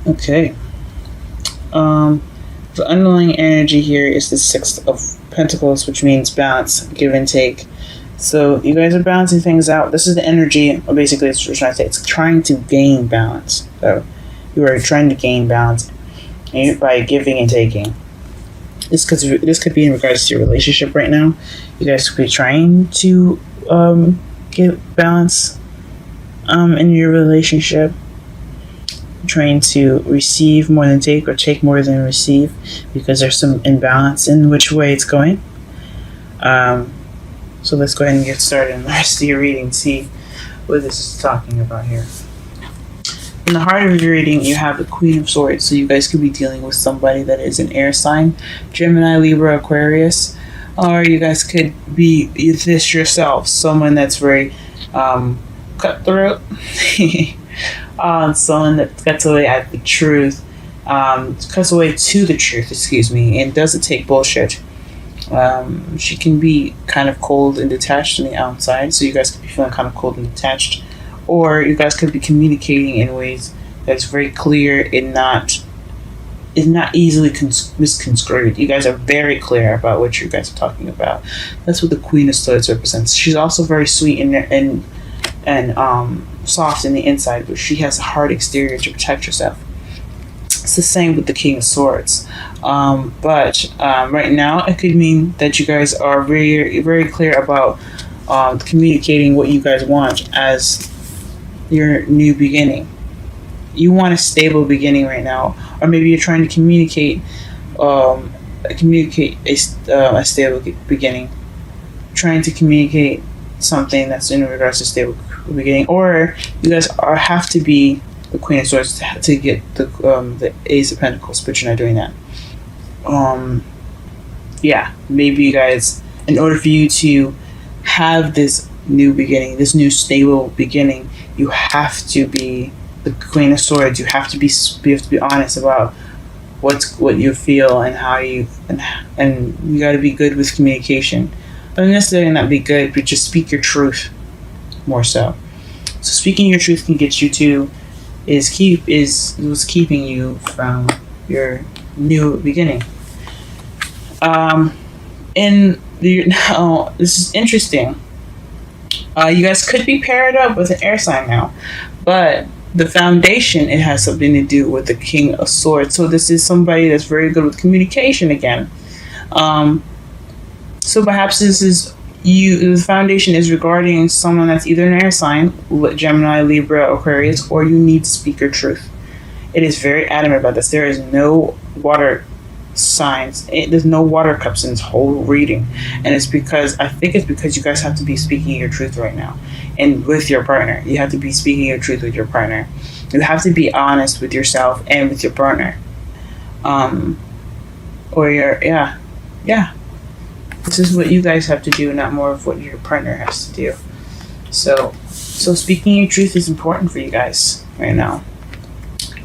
Okay. The underlying energy here is the Six of Pentacles, which means balance, give and take. So you guys are balancing things out. This is the energy, basically, it's trying to say. It's trying to gain balance. So you are trying to gain balance by giving and taking. This could be in regards to your relationship right now. You guys could be trying to get balance in your relationship. Trying to receive more than take or take more than receive because there's some imbalance in which way it's going. So let's go ahead and get started in the rest of your reading, see what this is talking about here. In the heart of your reading, you have the Queen of Swords, so you guys could be dealing with somebody that is an air sign, Gemini, Libra, Aquarius, or you guys could be this yourself, someone that's very cutthroat, someone that cuts away at the truth, cuts away to the truth, and doesn't take bullshit. She can be kind of cold and detached on the outside, so you guys could be feeling kind of cold and detached, or you guys could be communicating in ways that's very clear and not easily misconstrued. You guys are very clear about what you guys are talking about. That's what the Queen of Swords represents. She's also very sweet and soft in the inside, but she has a hard exterior to protect herself. It's the same with the King of Swords. But right now, it could mean that you guys are very, very clear about communicating what you guys want as your new beginning. You want a stable beginning right now, or maybe you're trying to communicate a stable beginning. Trying to communicate something that's in regards to stable beginning, or you guys have to be the Queen of Swords to get the Ace of Pentacles, but you're not doing that. Maybe you guys, in order for you to have this new beginning, this new stable beginning, you have to be the Queen of Swords. You have to be honest about what you feel and how you and you got to be good with communication. Don't necessarily not be good, but just speak your truth more so. So speaking your truth can get you to what's keeping you from your new beginning. This is interesting. You guys could be paired up with an air sign now, but the foundation, it has something to do with the King of Swords. So this is somebody that's very good with communication again. So perhaps this is the foundation is regarding someone that's either an air sign, Gemini, Libra, Aquarius, or you need to speak your truth. It is very adamant about this. There is no water signs. There's no water cups in this whole reading, and I think it's because you guys have to be speaking your truth right now, and with your partner. You have to be speaking your truth with your partner. You have to be honest with yourself and with your partner. This is what you guys have to do, not more of what your partner has to do. So speaking your truth is important for you guys right now.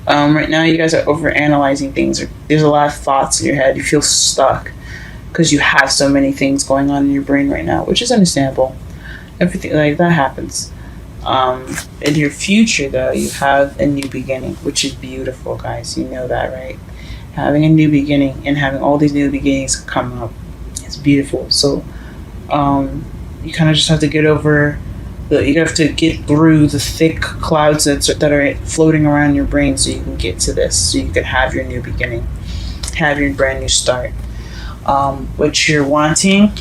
Right now, you guys are overanalyzing things. There's a lot of thoughts in your head. You feel stuck because you have so many things going on in your brain right now, which is understandable. Everything like that happens. In your future, though, you have a new beginning, which is beautiful, guys. You know that, right? Having a new beginning and having all these new beginnings come up, it's beautiful. So you kind of just have to get over. You have to get through the thick clouds that are floating around your brain so you can get to this, so you can have your new beginning, have your brand new start. What you're wanting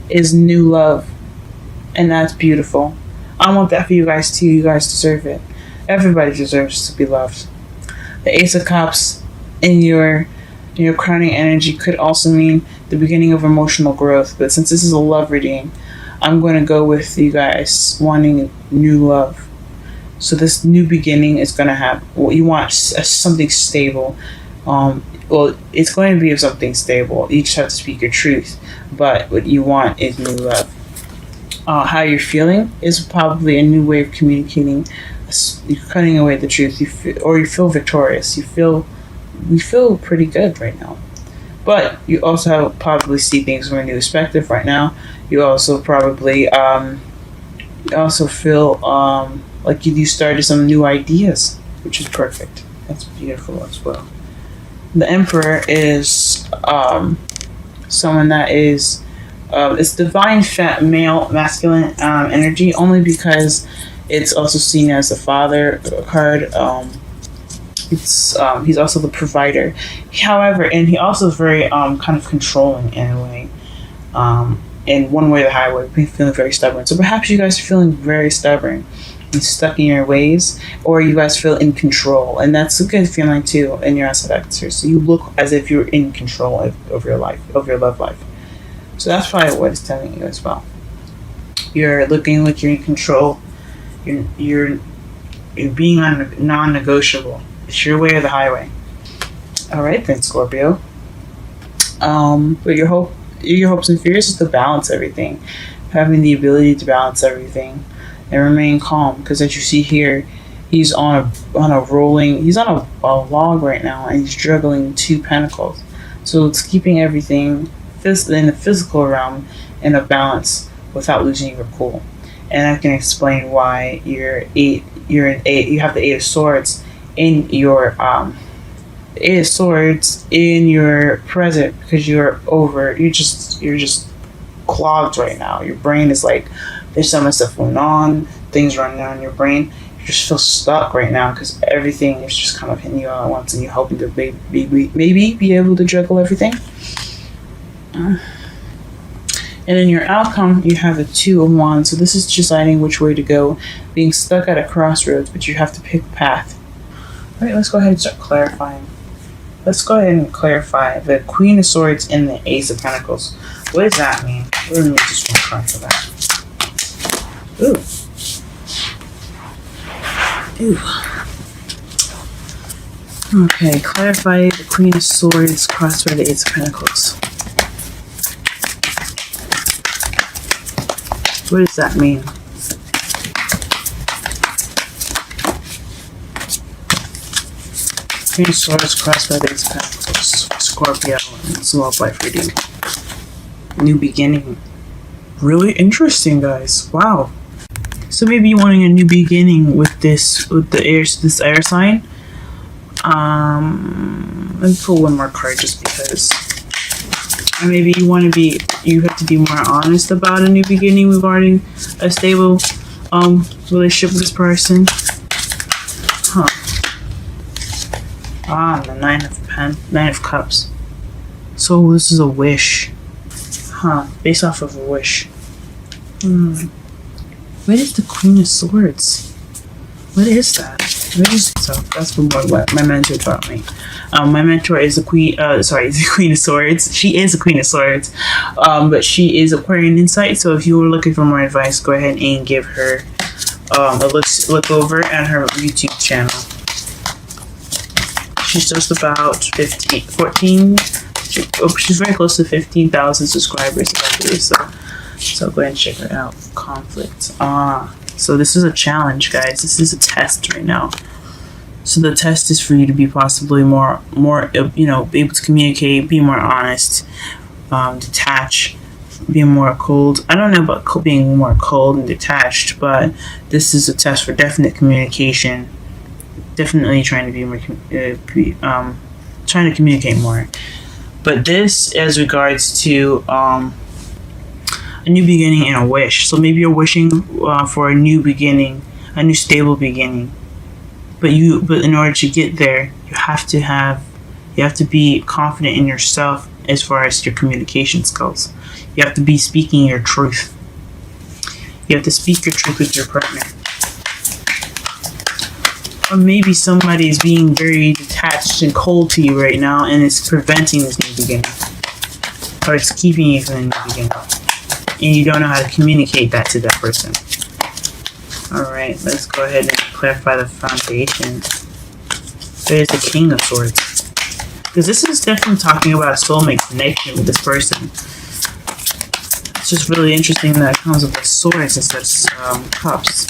is new love, and that's beautiful. I want that for you guys too. You guys deserve it. Everybody deserves to be loved. The Ace of Cups in your crowning energy could also mean the beginning of emotional growth, but since this is a love reading, I'm going to go with you guys wanting new love. So this new beginning is going to have what you want, something stable. It's going to be something stable. You just have to speak your truth. But what you want is new love. How you're feeling is probably a new way of communicating. You're cutting away the truth. You feel victorious. You feel pretty good right now. But you also probably see things from a new perspective right now. You also probably feel like you started some new ideas, which is perfect. That's beautiful as well. The Emperor is someone that is it's divine male masculine energy, only because it's also seen as the father card. He's also the provider. However, and he also is very kind of controlling in a way. In one way or the highway, feeling very stubborn. So perhaps you guys are feeling very stubborn and stuck in your ways, or you guys feel in control, and that's a good feeling too in your aspects here. So you look as if you're in control of your life, of your love life. So that's probably what it's telling you as well. You're looking like you're in control. You're being non-negotiable. It's your way or the highway. All right then, Scorpio. But your hopes and fears is to balance everything, having the ability to balance everything and remain calm. Because as you see here, he's on a log right now, and he's juggling 2 pentacles. So it's keeping everything in the physical realm in a balance without losing your cool. And I can explain why you have the 8 of Swords in your in your present, because you're just clogged right now. Your brain is like, there's so much stuff going on, things running on in your brain. You just feel stuck right now because everything is just kind of hitting you all at once, and you're hoping to maybe be able to juggle everything. And in your outcome, you have the 2 of Wands. So this is deciding which way to go, being stuck at a crossroads, but you have to pick a path. All right, let's go ahead and start clarifying. Let's go ahead and clarify the Queen of Swords and the Ace of Pentacles. What does that mean? We're going to just one card for that. Ooh. Okay, clarify the Queen of Swords crossed by the Ace of Pentacles. What does that mean? Queen of Swords crossed by the Ace of Pentacles. Scorpio, and it's a love life reading. New beginning. Really interesting, guys. Wow. So maybe you're wanting a new beginning with this air sign. Let me pull one more card just because. Or maybe you have to be more honest about a new beginning regarding a stable relationship with this person. Huh. The 9 of Cups. So this is a wish. Based off of a wish. What is the Queen of Swords? What is that? So that's what my mentor taught me. My mentor is the Queen of Swords. She is a Queen of Swords, but she is Aquarian insight. So if you were looking for more advice, go ahead and give her a look over at her YouTube channel. She's just about 14. She's very close to 15,000 subscribers, I believe. So go ahead and check her out. Conflict. So this is a challenge, guys. This is a test right now. So the test is for you to be possibly more, be able to communicate, be more honest, detach, be more cold. I don't know about being more cold and detached, but this is a test for definite communication. Definitely trying to be more, trying to communicate more. But this as regards to a new beginning and a wish. So maybe you're wishing for a new beginning, a new stable beginning. But in order to get there, you have to be confident in yourself as far as your communication skills. You have to be speaking your truth. You have to speak your truth with your partner. Or maybe somebody is being very detached and cold to you right now, and it's preventing this new beginning. Or it's keeping you from the new beginning. And you don't know how to communicate that to that person. Alright, let's go ahead and clarify the foundation. There's the King of Swords. Because this is definitely talking about a soulmate connection with this person. It's just really interesting that it comes with the swords instead of cups.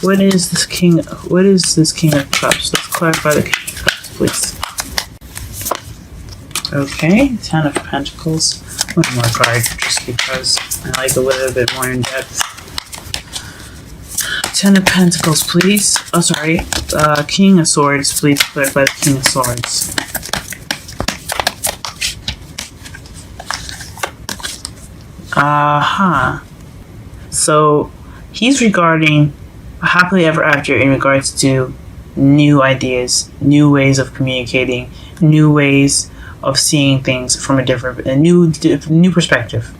What is this King of Cups? Let's clarify the King of Cups, please. Okay, 10 of Pentacles. One more card, just because I like a little bit more in depth. Ten of Pentacles, please. Oh, sorry. King of Swords, please clarify the King of Swords. So he's regarding a happily ever after in regards to new ideas, new ways of communicating, new ways of seeing things from a new perspective.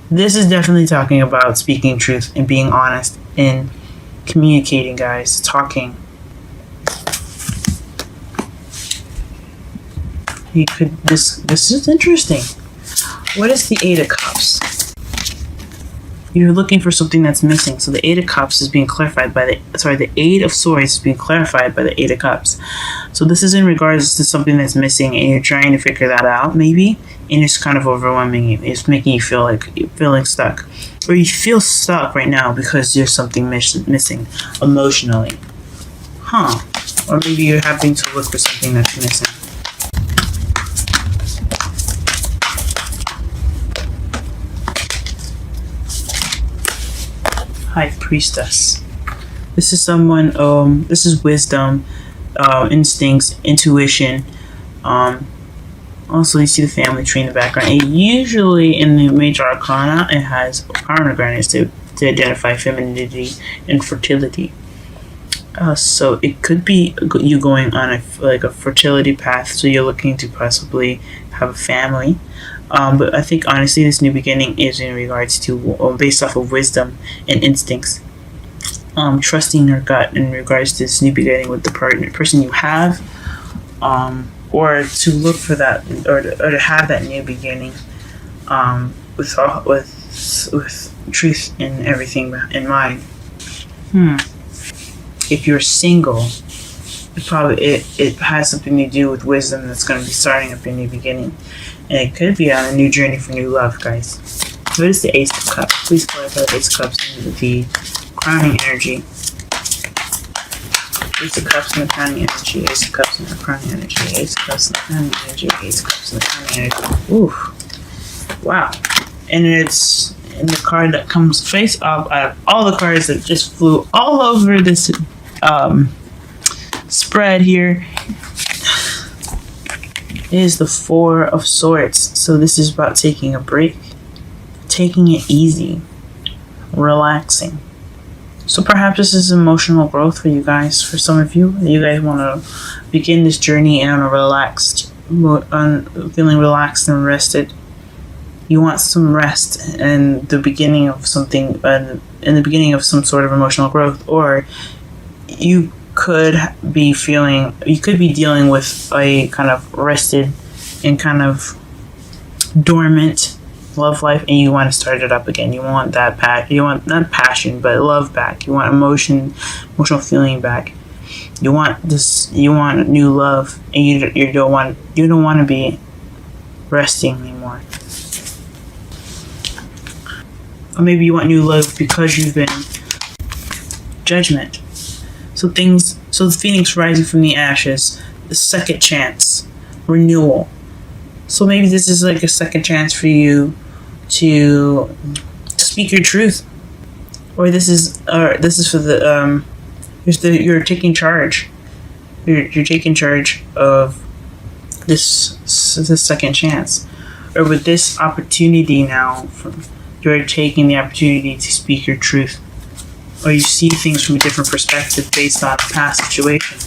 This is definitely talking about speaking truth and being honest in communicating, guys, talking. This is interesting. What is the Eight of Cups? You're looking for something that's missing. So the Eight of Cups is being clarified by the Eight of Swords is being clarified by the Eight of Cups. So this is in regards to something that's missing and you're trying to figure that out, maybe, and it's kind of overwhelming you. It's making you feel like you're feeling stuck. Or you feel stuck right now because there's something missing emotionally. Or maybe you're having to look for something that's missing. High Priestess. This is someone, this is wisdom, instincts, intuition. Also, you see the family tree in the background. And usually in the major arcana, it has pomegranates to identify femininity and fertility. So it could be you going on a fertility path, so you're looking to possibly have a family. But I think honestly this new beginning is in regards to based off of wisdom and instincts. Trusting your gut in regards to this new beginning with the person you have, or to look for that, or to have that new beginning, with truth and everything in mind. If you're single, it has something to do with wisdom that's going to be starting up your new beginning. And it could be on a new journey for new love, guys. What is the Ace of Cups? Please clarify the Ace of Cups and the crowning energy. Ace of Cups and the crowning energy. Ace of Cups and the crowning energy. Ace of Cups and the crowning energy. Ace of Cups and the crowning energy. Ooh. Wow. And it's in the card that comes face up out of all the cards that just flew all over this spread here. Is the Four of Swords. So this is about taking a break, taking it easy, relaxing. So perhaps this is emotional growth for you guys. For some of you, you guys want to begin this journey on a relaxed, feeling relaxed and rested. You want some rest and the beginning of something, in the beginning of some sort of emotional growth, or you could be dealing with a kind of rested and kind of dormant love life, and you want to start it up again. You want that you want not passion, but love back. You want emotional feeling back. You want new love, and you don't want to be resting anymore. Or maybe you want new love because you've been judgment. So the phoenix rising from the ashes, the second chance, renewal. So maybe this is like a second chance for you to speak your truth, or this is for the you're taking charge. You're taking charge of this second chance, or with this opportunity now. You're taking the opportunity to speak your truth. Or you see things from a different perspective based on a past situation.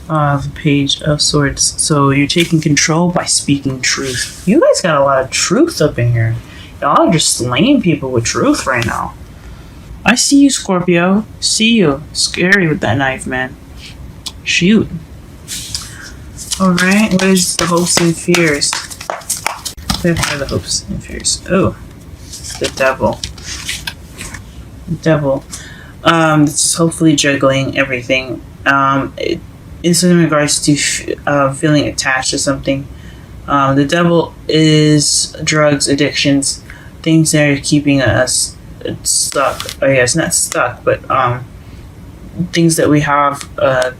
The Page of Swords. So you're taking control by speaking truth. You guys got a lot of truth up in here. Y'all are just slaying people with truth right now. I see you, Scorpio. See you. Scary with that knife, man. Shoot. Alright, what is the hopes and fears? What are the hopes and fears? Oh, the Devil. This is hopefully juggling everything. It's in regards to feeling attached to something. The Devil is drugs, addictions, things that are keeping us stuck. I guess not stuck, but things that we have a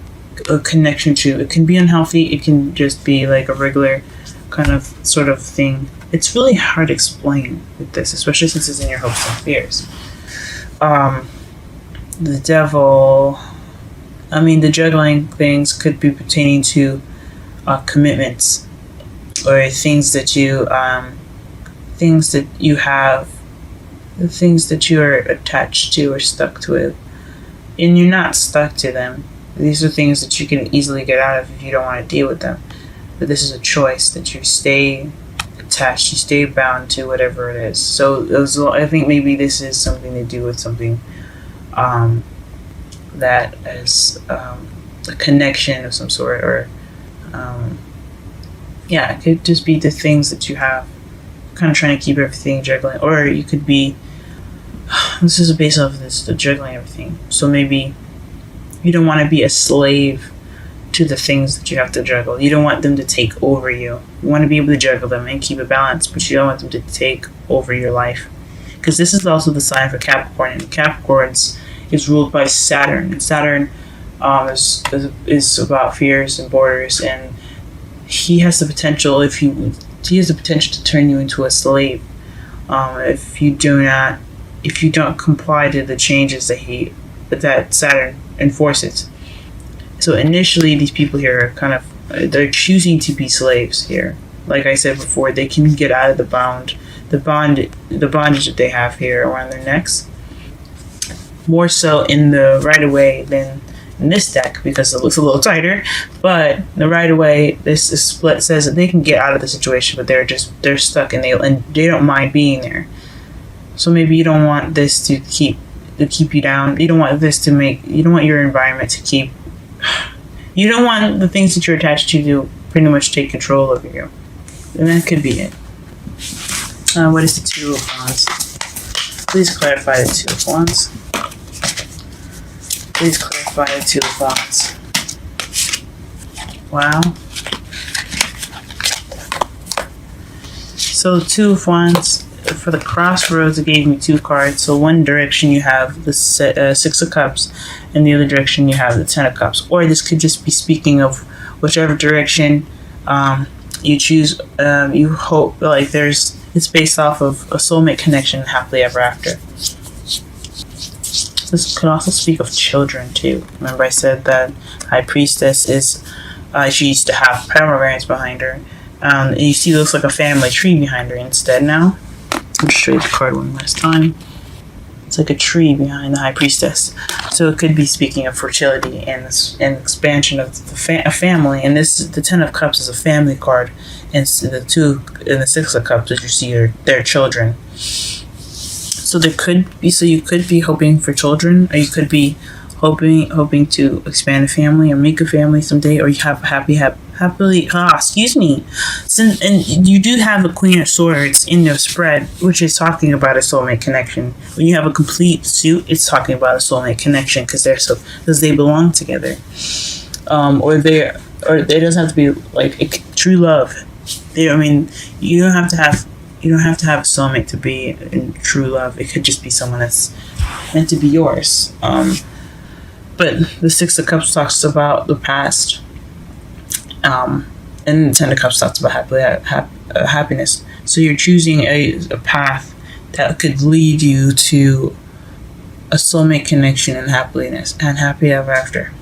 connection to. It can be unhealthy. It can just be like a regular kind of sort of thing. It's really hard to explain with this, especially since it's in your hopes and fears. The Devil. I mean, the juggling things could be pertaining to commitments or things that you have, the things that you are attached to or stuck to it, and you're not stuck to them. These are things that you can easily get out of if you don't want to deal with them. But this is a choice that you stay attached, you stay bound to whatever it is. So I think maybe this is something to do with something that is a connection of some sort, or it could just be the things that you have, kind of trying to keep everything juggling. Or you could be, this is based off of the juggling everything. So maybe you don't want to be a slave to the things that you have to juggle. You don't want them to take over you. You want to be able to juggle them and keep it balanced, but you don't want them to take over your life. Because this is also the sign for Capricorn, and Capricorns is ruled by Saturn. Saturn is about fears and borders, and he has the potential, he has the potential to turn you into a slave if you don't comply to the changes that Saturn enforces. So initially, these people here are they're choosing to be slaves here. Like I said before, they can get out of the bondage that they have here around their necks. More so in the right away than in this deck, because it looks a little tighter. But the right away, this split says that they can get out of the situation, but they're stuck, and they don't mind being there. So maybe you don't want this to keep you down. You don't want your environment to keep. You don't want the things that you're attached to pretty much take control over you. And that could be it. What is the Two of Wands? Please clarify the Two of Wands. Please clarify the Two of Wands. Wow. So the Two of Wands, for the crossroads, it gave me two cards. So one direction you have the Six of Cups, and the other direction you have the Ten of Cups. Or this could just be speaking of whichever direction you choose. You hope, like, it's based off of a soulmate connection, happily ever after. This could also speak of children too. Remember I said that High Priestess is, she used to have pomegranates behind her. And you see it looks like a family tree behind her instead now. I'll show you the card one last time. It's like a tree behind the High Priestess. So it could be speaking of fertility and expansion of a family. And the Ten of Cups is a family card. And the Six of Cups, as you see, are their children. So you could be hoping for children, or you could be hoping to expand a family or make a family someday, or you have and you do have a Queen of Swords in your spread, which is talking about a soulmate connection. When you have a complete suit, it's talking about a soulmate connection because they belong together. Or there doesn't have to be like true love. You don't have to have a soulmate to be in true love. It could just be someone that's meant to be yours. But the Six of Cups talks about the past, and the Ten of Cups talks about happiness. So you're choosing a path that could lead you to a soulmate connection and happiness and happy ever after.